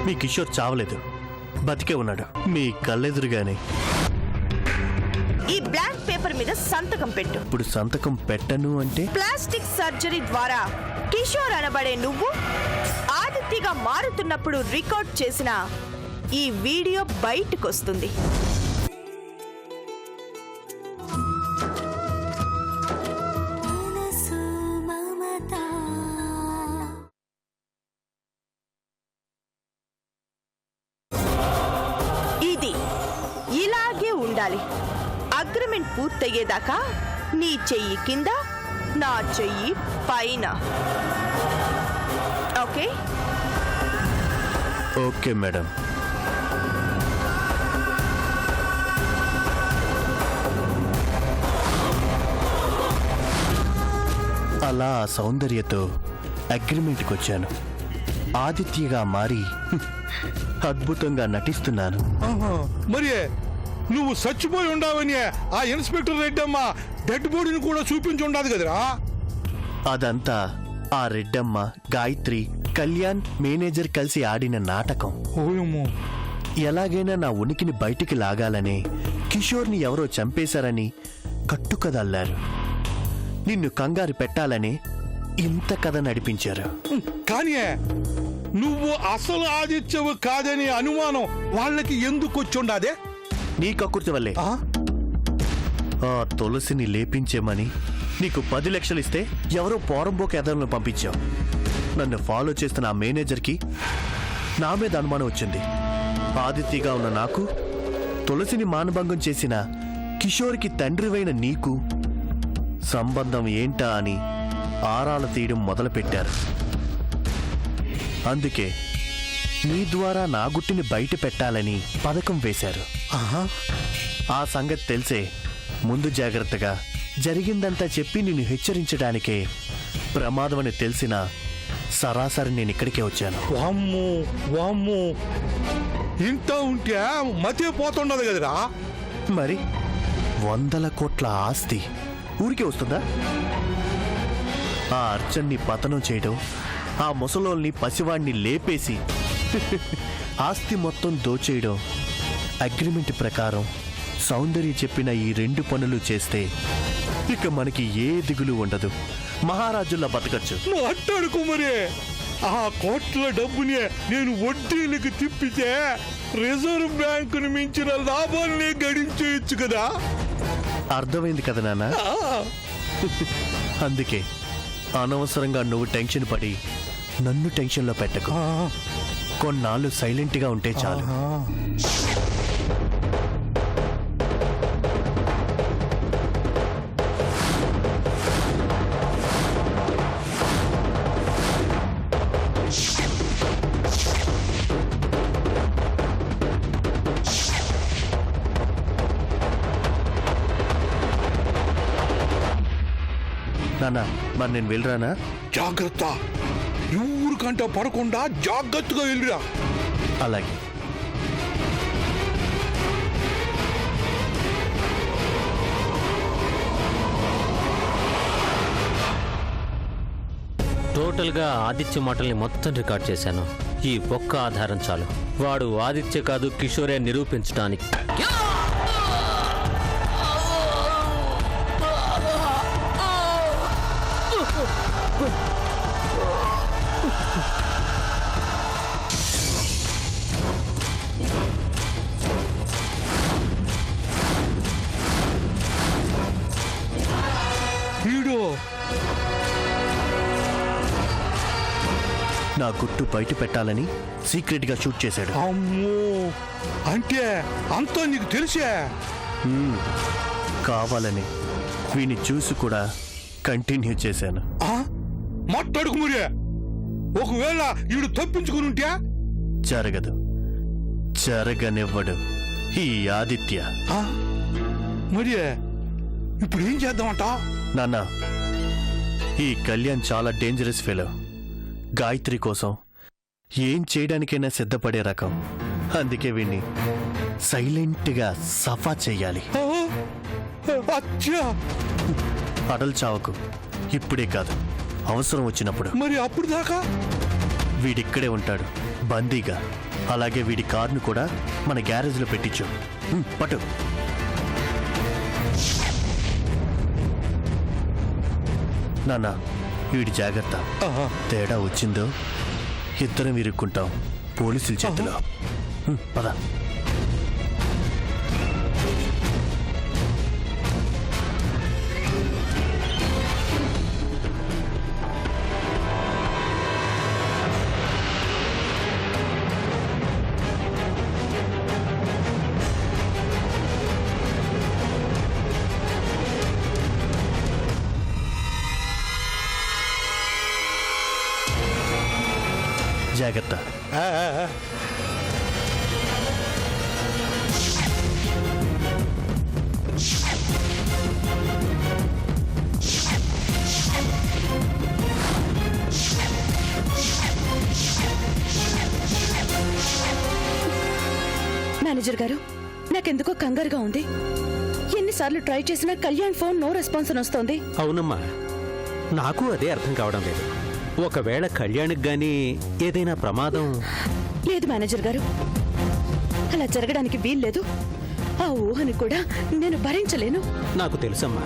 మీ కిషోర్ చావలేదు, బతికే ఉన్నాడు మీ కళ్ళెదురుగానే. ఈ బ్లాంక్ పేపర్ మీద సంతకం పెట్టు. ఇప్పుడు సంతకం పెట్టను అంటే? ప్లాస్టిక్ సర్జరీ ద్వారా కిషోర్ అనబడే నువ్వు ఆదిత్యగా మారుతున్నప్పుడు రికార్డ్ చేసిన ఈ వీడియో బయటకొస్తుంది. ఇది ఇలాగే ఉండాలి. అగ్రిమెంట్ పూర్తయ్యేదాకా నీ చెయ్యి కింద, నా చెయ్యి పైన. ఓకే? Okay madam. అలా సౌందర్యతో అగ్రిమెంట్కి వచ్చాను. ఆదిత్యగా మారి అద్భుతంగా నటిస్తున్నాను. మరి నువ్వు చచ్చిపోయి ఉండవని ఆ ఇన్స్పెక్టర్ రెడ్డమ్మ డెడ్ బాడీని కూడా చూపించి ఉండదు కదరా. అదంతా ఆ రెడ్డమ్మ, గాయత్రి, కళ్యాణ్, మేనేజర్ కలిసి ఆడిన నాటకం. ఎలాగైనా నా ఉనికిని బయటికి లాగాలని, కిషోర్ని ఎవరో చంపేశారని కట్టుకదల్లారు. నిన్ను కంగారు పెట్టాలని ఇంత కథ నడిపించారు. కానీ నువ్వు అసలు ఆదిత్యవు కాదని అనుమానం వాళ్ళకి ఎందుకు వచ్చుండాదే? నీ కక్కుర్తి వల్లే. ఆ తులసిని లేపించేమని నీకు 10 లక్షలు ఇస్తే ఎవరో పోరంబోక ఎదలను పంపించావు. నన్ను ఫాలో చేస్తున్న ఆ మేనేజర్కి నా మీద అనుమానం వచ్చింది. ఆదిత్యగా ఉన్న నాకు, తులసిని మానభంగం చేసిన కిషోర్కి తండ్రివైన నీకు సంబంధం ఏంటా అని ఆరాలు తీయడం మొదలుపెట్టారు. అందుకే నీ ద్వారా నా గుట్టిని బయట పెట్టాలని పథకం వేశారు. ఆ సంగతి తెలిసే ముందు జాగ్రత్తగా జరిగిందంతా చెప్పి నిన్ను హెచ్చరించడానికే ప్రమాదమని తెలిసిన సరాసరి నేను ఇక్కడికే వచ్చాను. వామ్మో వామ్మో, ఇంత ఉంటే మతే పోతుండదు కదరా. మరి 100 కోట్ల ఆస్తి ఊరికే వస్తుందా? ఆ అర్చన్ని పతనం చేయడం, ఆ ముసలోల్ని పసివాణ్ణి లేపేసి ఆస్తి మొత్తం దోచేయడం, అగ్రిమెంట్ ప్రకారం సౌందర్య చెప్పిన ఈ 2 పనులు చేస్తే ఇక మనకి ఏ దిగులు ఉండదు. మహారాజుల్లా బతకచ్చు. నువ్వు అట్టాడుకో. మరి ఆ కోట్ల డబ్బుని నేను వడ్డీలకు తిప్పితే రిజర్వ్ బ్యాంకును మించిన లాభాన్ని గడించేయచ్చు కదా. అర్థమైంది కదా నాన్న. అందుకే అనవసరంగా నువ్వు టెన్షన్ పడి నన్ను టెన్షన్లో పెట్టకు. కొన్నాళ్ళు సైలెంట్గా ఉంటే చాలు. నాన్న, మరి నేను వెళ్ళరానా? జాగ్రత్త, ఊరికంట పడకుండా జాగ్రత్తగా వెళ్ళిరా. అలాగే. టోటల్గా ఆదిత్య మాటల్ని మొత్తం రికార్డ్ చేశాను. ఈ ఒక్క ఆధారం చాలు వాడు ఆదిత్య కాదు కిషోరే నిరూపించడానికి. నా గుట్టు బయట పెట్టాలని సీక్రెట్ గా షూట్ చేశాడు. అమ్మో, అంటే అంతా నీకు తెలిసే? కావాలని వీని చూసి కూడా కంటిన్యూ చేశాను. మాట్లాడుకు మురే. ఒకవేళ వీడు తప్పించుకుని ఉంటే? జరగదు, జరగనివ్వడు ఈ ఆదిత్య. మరి ఇప్పుడు ఏం చేద్దామంట? నాన్న, ఈ కళ్యాణ్ చాలా డేంజరస్ ఫెలో. గాయత్రి కోసం ఏం చేయడానికైనా సిద్ధపడే రకం. అందుకే వీణ్ణి సైలెంట్గా సఫా చెయ్యాలి. అడల్ చావకు, ఇప్పుడే కాదు, అవసరం వచ్చినప్పుడు. మరి అప్పుడు దాకా వీడిక్కడే ఉంటాడు బందీగా. అలాగే వీడి కారును కూడా మన గ్యారేజ్లో పెట్టించు. పట్టు. నాన్న వీడి జాగ్రత్త. తేడా వచ్చిందో ఇద్దరం ఇరుక్కుంటాం పోలీసుల చేతిలో. పద. జాగ్రత్త. మేనేజర్ గారు, నాకెందుకో కంగారుగా ఉంది. ఎన్నిసార్లు ట్రై చేసినా కళ్యాణ్ ఫోన్ నో రెస్పాన్స్ అని వస్తోంది. అవునమ్మా, నాకు అదే అర్థం కావడం లేదు. ఒకవేళ కళ్యాణ్కి గానీ ఏదైనా ప్రమాదం. లేదు మేనేజర్ గారు, అలా జరగడానికి వీల్లేదు. ఆ ఊహని కూడా నేను భరించలేను. నాకు తెలుసమ్మా,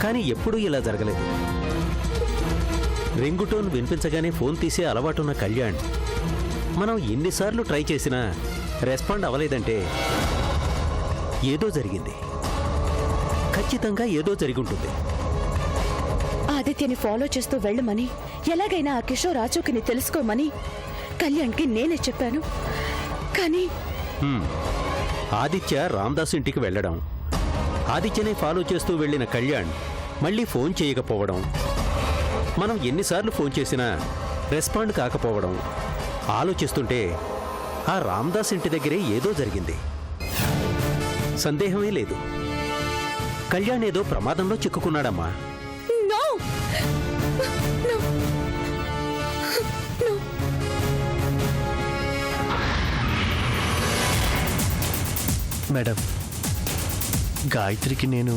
కానీ ఎప్పుడూ ఇలా జరగలేదు. రింగుటోన్ వినిపించగానే ఫోన్ తీసే అలవాటున్న కళ్యాణ్ మనం ఎన్నిసార్లు ట్రై చేసినా రెస్పాండ్ అవ్వలేదంటే ఏదో జరిగింది. ఖచ్చితంగా ఏదో జరిగి ఉంటుంది. ఆదిత్యని ఫాలో చేస్తూ వెళ్ళమని, ఎలాగైనా ఆ కిషోర్ ఆచూకిని తెలుసుకోమని కళ్యాణ్కి నేనే చెప్పాను. కానీ ఆదిత్య రామ్దాస్ ఇంటికి వెళ్ళడం, ఆదిత్యనే ఫాలో చేస్తూ వెళ్ళిన కళ్యాణ్ మళ్ళీ ఫోన్ చేయకపోవడం, మనం ఎన్నిసార్లు ఫోన్ చేసినా రెస్పాండ్ కాకపోవడం ఆలోచిస్తుంటే ఆ రామ్దాస్ ఇంటి దగ్గరే ఏదో జరిగింది. సందేహమే లేదు, కళ్యాణ్ ఏదో ప్రమాదంలో చిక్కుకున్నాడమ్మా. No no no. మేడం, గాయత్రికి నేను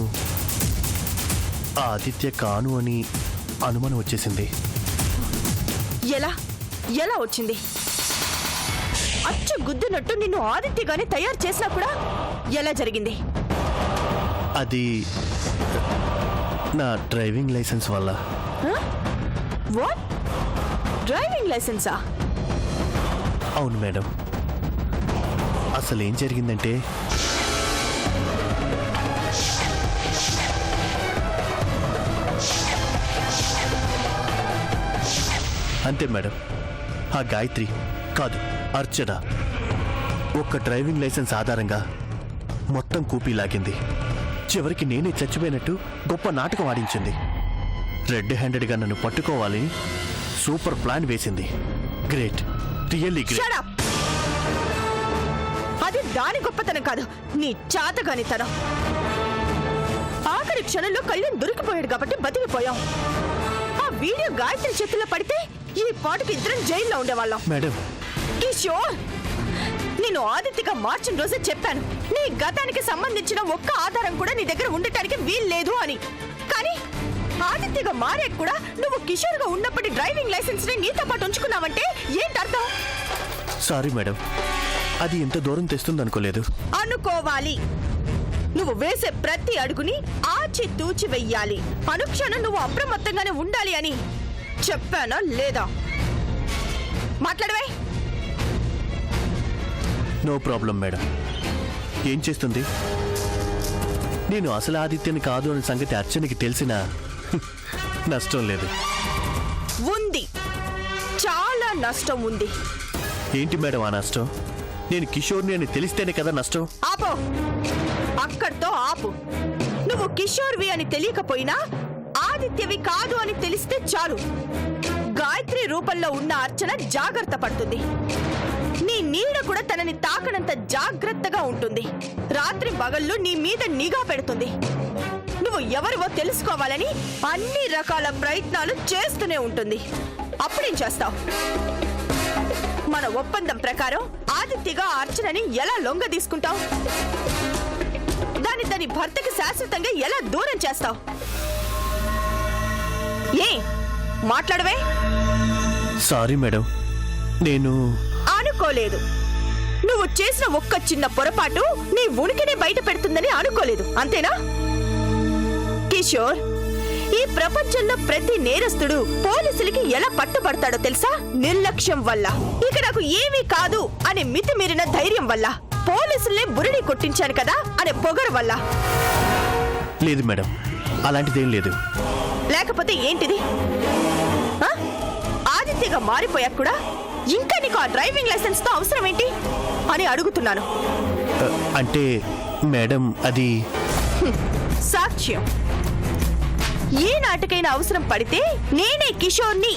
ఆదిత్య కాను అని అనుమానం వచ్చేసింది. ఎలా ఎలా వచ్చింది? అచ్చు గుద్దినట్టు నిన్ను ఆదిత్యగానే తయారు చేసినా కూడా ఎలా జరిగింది? అది నా డ్రైవింగ్ లైసెన్స్ వల్ల. వాట్? డ్రైవింగ్ లైసెన్సా? అవును మేడం. అసలు ఏం జరిగిందంటే, అంతే మేడం, ఆ గాయత్రి కాదు అర్చన ఒక్క డ్రైవింగ్ లైసెన్స్ ఆధారంగా మొత్తం కూపీ లాగింది. చివరికి నేనే చచ్చిపోయినట్టు గొప్ప నాటకం ఆడించింది. రెడ్ హ్యాండెడ్గా నన్ను పట్టుకోవాలని సూపర్ ప్లాన్ వేసింది. Great, really great. Shut up! అది దాని గొప్పతనం కాదు, నీ చాతగానితనం. ఆఖరి క్షణంలో కళ్యాణ్ దొరికిపోయాడు కాబట్టి బతికిపోయాం. ఆ వీడియో గాయత్రి చేతుల్లో పడితే ఈ పాటుకి ఇద్దరం జైల్లో ఉండేవాళ్ళం. మేడం, కిషోర్, నేను ఆదిత్యగా మార్చిన రోజే చెప్పాను, నీ గతానికి సంబంధించిన ఒక్క ఆధారం కూడా నీ దగ్గర ఉండటానికి వీల్లేదు అని. కానీ ఆదిత్యగా మారే కూడా నువ్వు కిషోర్గా ఉన్నప్పటి డ్రైవింగ్ లైసెన్స్ ని నీతో పాటు ఉంచుకున్నావంటే ఏంటర్థం? సారీ మేడం, అది ఇంత దూరం తెస్తుందనుకోలేదు. అనుకోవాలి. నువ్వు వేసే ప్రతి అడుగుని ఆచి తూచి వెయ్యాలి. అనుక్షణం నువ్వు అప్రమత్తంగానే ఉండాలి అని చెప్పానా లేదా? మాట్లాడవే. No problem madam. ఏం చేస్తుంది? నేను అసలు ఆదిత్యని కాదు అనే సంగతి అర్చనకి తెలిసినా నష్టం లేదు. ఉంది, చాలా నష్టం ఉంది. ఏంటి మేడం ఆ నష్టం? నేను కిషోర్ని అని తెలిస్తేనే కదా నష్టం. ఆపో, అక్కడితో ఆపు. నువ్వు కిషోర్వి అని తెలియకపోయినా ఆదిత్యవి కాదు అని తెలిస్తే చాలు. గాయత్రి రూపంలో ఉన్న అర్చన జాగ్రత్త పడుతుంది. నీ నీడ కూడా తనని తాకనంత జాగ్రత్తగా ఉంటుంది. రాత్రి పగళ్ళు నీ మీద నిఘా పెడుతుంది. నువ్వు ఎవరివో తెలుసుకోవాలని అన్ని రకాల ప్రయత్నాలు చేస్తూనే ఉంటుంది. అప్పుడేం చేస్తావు? మన ఒప్పందం ప్రకారం ఆదిత్యగా అర్చనని ఎలా లొంగ తీసుకుంటావు? దాని భర్తకి శాశ్వతంగా ఎలా దూరం చేస్తావు? ఏ మాట్లాడవే. సారీ మేడం, నేను అనుకోలేదు. నువ్వు చేసిన ఒక్క చిన్న పొరపాటు నీ ఉనికిని బయట పెడుతుందని అనుకోలేదు, అంతేనా? కిషోర్, ఈ ప్రపంచంలో ప్రతి నేరస్తుడు పోలీసులకి ఎలా పట్టుబడతాడో తెలుసా? నిర్లక్ష్యం వల్ల. ఇక నాకు ఏమీ కాదు అనే మితిమీరిన ధైర్యం వల్ల. పోలీసుల్నే బురిడి కొట్టించాను కదా అనే పొగరు వల్ల. లేదు మేడం, అలాంటిదేం లేదు. లేకపోతే ఏంటిది? ఆదిత్యగా మారిపోయాక కూడా ఇంకా నీకు ఆ డ్రైవింగ్ లైసెన్స్ తో అవసరం ఏంటి అని అడుగుతున్నాను. అంటే మేడం అది సాక్ష్యం. ఏ నాటికైనా అవసరం పడితే నేనే కిషోర్ని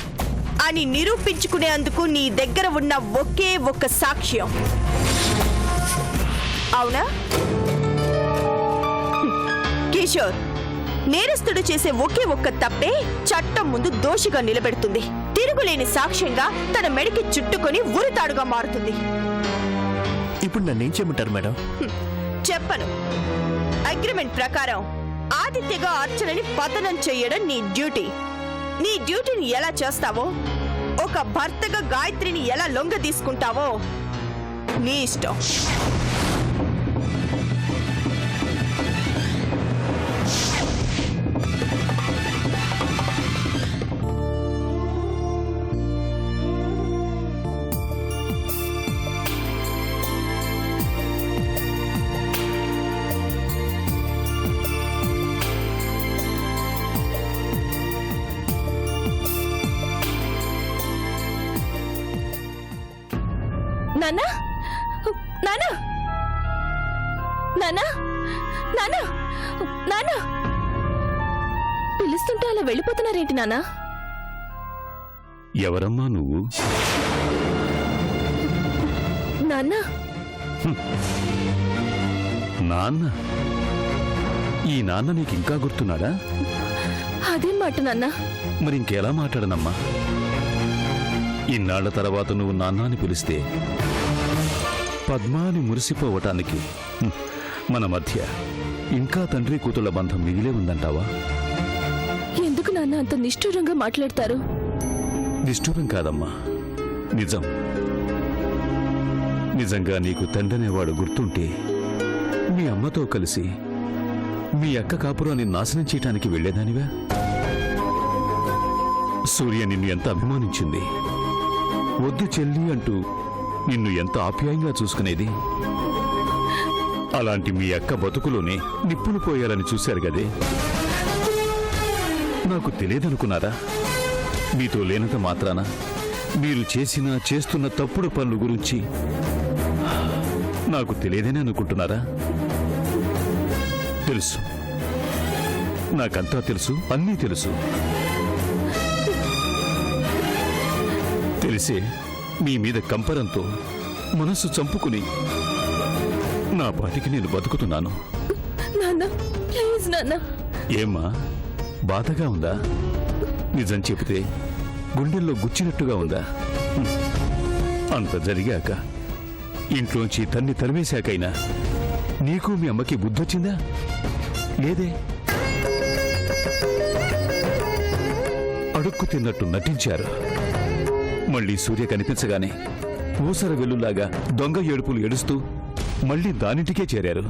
అని నిరూపించుకునేందుకు నీ దగ్గర ఉన్న ఒకే ఒక్క సాక్ష్యం. అవునా? కిషోర్, నేరస్తుడు చేసే ఒకే ఒక్క తప్పే చట్టం ముందు దోషిగా నిలబెడుతుంది. తిరుగులేని సాక్ష్యంగా తన మెడకి చుట్టుకొని ఉరితాడుగా మారుతుంది. ఇప్పుడు నన్నేం చేయమంటారు మేడం? చెప్పను. అగ్రిమెంట్ ప్రకారం ఆదిత్యగా అర్చనని పతనం చేయడం నీ డ్యూటీ. నీ డ్యూటీని ఎలా చేస్తావో, ఒక భర్తగా గాయత్రిని ఎలా లొంగ తీసుకుంటావో నీ ఇష్టం. నాన్నా, నాన్నా, నాన్నా, నాన్నా, నాన్నా, పిలుస్తుంటే అలా వెళ్ళిపోతున్నారేంటి నాన్నా? ఎవరమ్మా నువ్వు? నాన్నా, నాన్న? ఈ నాన్న నీకు ఇంకా గుర్తున్నాడా? అదేం మాట నాన్నా? మరి ఇంకెలా మాట్లాడనమ్మా? ఇన్నాళ్ల తర్వాత నువ్వు నాన్న అని పిలిస్తే పద్మాని మురిసిపోవటానికి మన మధ్య ఇంకా తండ్రి కూతుళ్ల బంధం మిగిలే ఉందంటావా? ఎందుకు నాన్న అంత నిష్ఠూరంగా మాట్లాడతారు? నిష్ఠూరం కాదమ్మా, నిజం. నిజంగా నీకు తండ్రనేవాడు గుర్తుంటే మీ అమ్మతో కలిసి మీ అక్క కాపురాన్ని నాశనం చేయటానికి వెళ్లేదానివా? సూర్య నిన్ను ఎంత అభిమానించింది, వద్దు చెల్లి అంటూ నిన్ను ఎంత ఆప్యాయంగా చూసుకునేది. అలాంటి మీ అక్క బతుకులోనే నిప్పులు పోయాలని చూశారు గదే. నాకు తెలియదనుకున్నారా? మీతో లేనంత మాత్రాన మీరు చేస్తున్న తప్పుడు పనుల గురించి నాకు తెలియదని అనుకుంటున్నారా? తెలుసు, నాకంతా తెలుసు, అన్నీ తెలుసు. తెలిసే మీ మీద కంపరంతో మనస్సు చంపుకుని నా పాటికి నేను బతుకుతున్నాను. నాన్న, ప్లీజ్ నాన్న. ఏమ్మా, బాధగా ఉందా? నిజం చెబితే గుండెల్లో గుచ్చినట్టుగా ఉందా? అంత జరిగాక, ఇంట్లోంచి తన్ని తరివేశాకైనా నీకు మీ అమ్మకి బుద్ధొచ్చిందా? లేదే. అడుక్కు తిన్నట్టు నటించారు. మళ్ళీ సూర్య కనిపించగానే ఊసర వెల్లులాగా దొంగ ఏడుపులు ఏడుస్తూ మళ్ళీ దానింటికే చేరారు.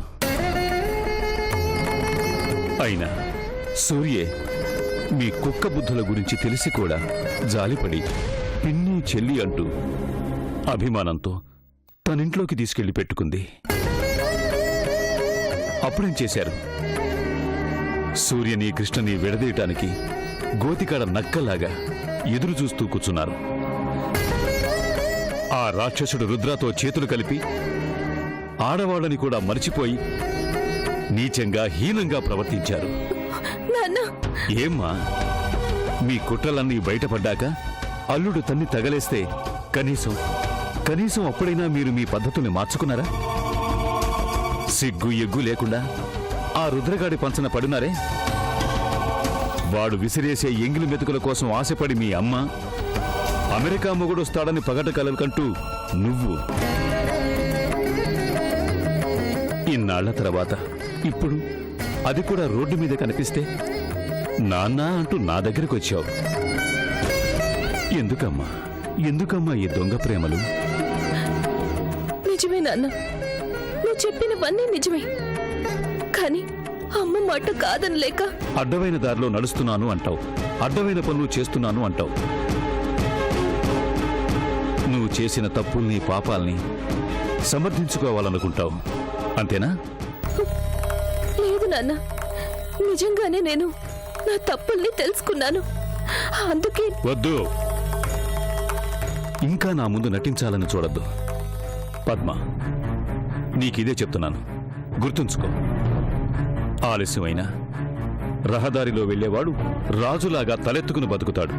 అయినా సూర్యే మీ కుక్క బుద్ధుల గురించి తెలిసి కూడా జాలిపడి పిన్ని చెల్లి అంటూ అభిమానంతో తనింట్లోకి తీసుకెళ్లి పెట్టుకుంది. అప్పుడేం చేశారు? సూర్యని కృష్ణని విడదీయటానికి గోతికాడ నక్కలాగా ఎదురు చూస్తూ కూర్చున్నారు. ఆ రాక్షసుడు రుద్రతో చేతులు కలిపి ఆడవాళ్ళని కూడా మర్చిపోయి నీచంగా హీనంగా ప్రవర్తించారు. ఏమ్మా, మీ కుట్రలన్నీ బయటపడ్డాక అల్లుడు తన్ని తగలేస్తే కనీసం అప్పుడైనా మీరు మీ పద్ధతుల్ని మార్చుకున్నారా? సిగ్గు ఎగ్గు లేకుండా ఆ రుద్రగాడి పంచన పడున్నారే. వాడు విసిరేసే ఎంగిలి మెతుకుల కోసం ఆశపడి మీ అమ్మ, అమెరికా మొగుడొస్తాడని పగట కలకంటూ నువ్వు, ఇన్నాళ్ల తర్వాత ఇప్పుడు అది కూడా రోడ్డు మీద కనిపిస్తే నాన్న అంటూ నా దగ్గరికి వచ్చావు. ఎందుకమ్మా ఈ దొంగ ప్రేమలు? నిజమే నాన్న, నువ్వు చెప్పినవన్నీ నిజమే. కానీ అమ్మ మాట కాదనలేక అడ్డమైన దారిలో నడుస్తున్నాను అంటావు, అడ్డమైన పనులు చేస్తున్నాను అంటావు. నువ్వు చేసిన తప్పుల్ని పాపాల్ని సమర్థించుకోవాలనుకుంటావు, అంతేనా? లేదు నాన్న, నిజంగానే నేను నా తప్పుల్ని తెలుసుకున్నాను. అందుకే వద్దు, ఇంకా నా ముందు నటించాలని చూడద్దు. పద్మ, నీకిదే చెప్తున్నాను, గుర్తుంచుకో. ఆలస్యమైనా రహదారిలో వెళ్ళేవాడు రాజులాగా తలెత్తుకుని బతుకుతాడు.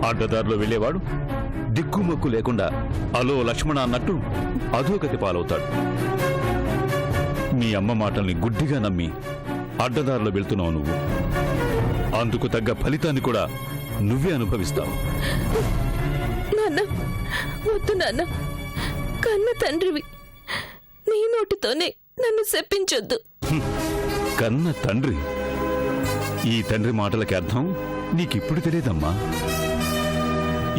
అడ్డదారిలో వెళ్ళేవాడు దిక్కుమొక్కు లేకుండా అలో లక్ష్మణ అన్నట్టు అధోగతి పాలవుతాడు. మీ అమ్మ మాటల్ని గుడ్డిగా నమ్మి అడ్డదారిలో వెళ్తున్నావు నువ్వు. అందుకు తగ్గ ఫలితాన్ని కూడా నువ్వే అనుభవిస్తావు. నాన్న, వద్దు నాన్న, కన్న తండ్రివి, నీ నోటితోనే నన్ను శపించొద్దు. కన్న తండ్రి? ఈ తండ్రి మాటలకి అర్థం నీకిప్పుడు తెలియదమ్మా.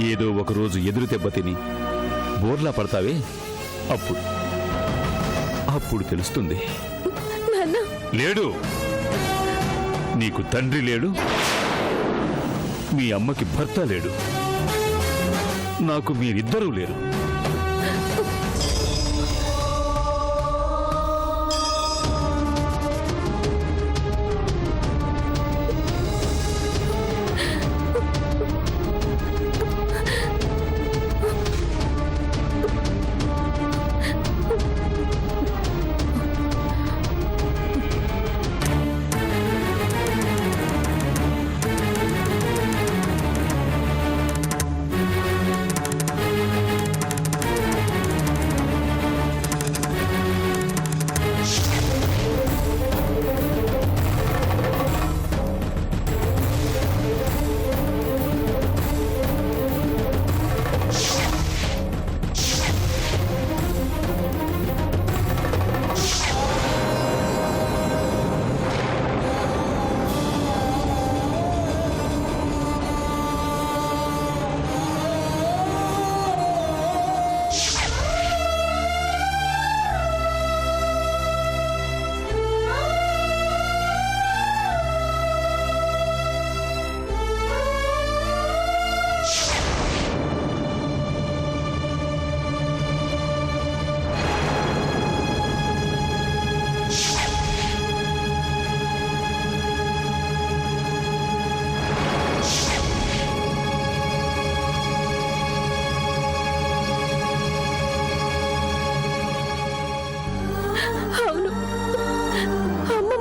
ఏదో ఒకరోజు ఎదురు దెబ్బతిని బోర్లా పడతావే, అప్పుడు తెలుస్తుంది. నాన్న, లేడు, నీకు తండ్రి లేడు, మీ అమ్మకి భర్త లేడు, నాకు మీరిద్దరూ లేరు.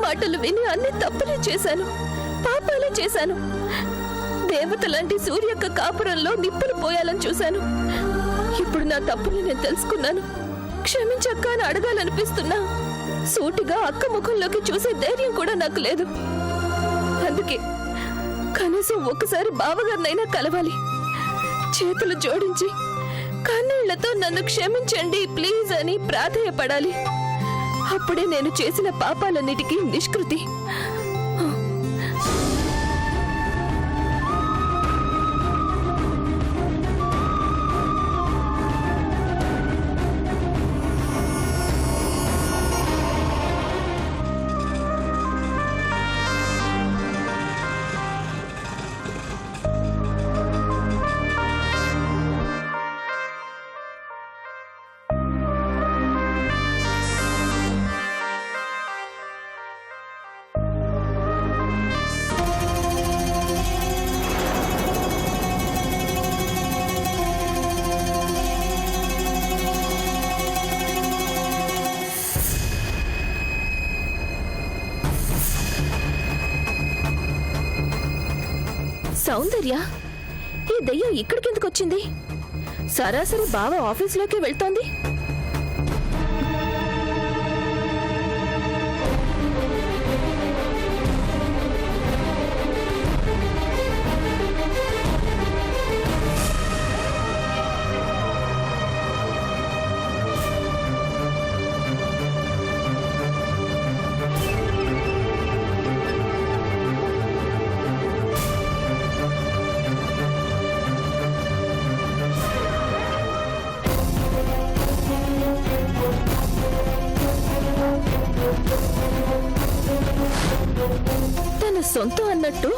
మాటలు విని అన్ని తప్పులే చేశాను, పాపాలే చేశాను. దేవత లాంటి సూర్యక్క కాపురంలో నిప్పులు పోయాలని చూశాను. ఇప్పుడు నా తప్పుని నేను తెలుసుకున్నాను. క్షమించక్క అని అడగాలనిపిస్తున్నా సూటిగా అక్క ముఖంలోకి చూసే ధైర్యం కూడా నాకు లేదు. అందుకే కనీసం ఒకసారి బావగారినైనా కలవాలి. చేతులు జోడించి కన్నీళ్లతో నన్ను క్షమించండి ప్లీజ్ అని ప్రాధేయపడాలి. అప్పుడే నేను చేసిన పాపాలన్నిటికీ నిష్కృతి. సౌందర్య, ఈ దయ్యం ఇక్కడికెందుకు వచ్చింది? సరాసరి బావ ఆఫీస్లోకి వెళ్తోంది. సొంతం అన్నట్టు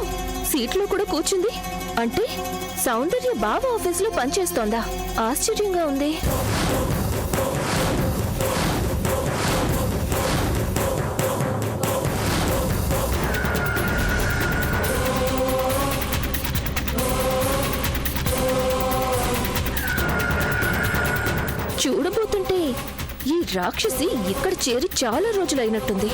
సీట్లో కూడా కూర్చుంది. అంటే సౌందర్య బావ ఆఫీస్లో పనిచేస్తోందా? ఆశ్చర్యంగా ఉంది. చూడబోతుంటే ఈ రాక్షసి ఇక్కడ చేరి చాలా రోజులైనట్టుంది.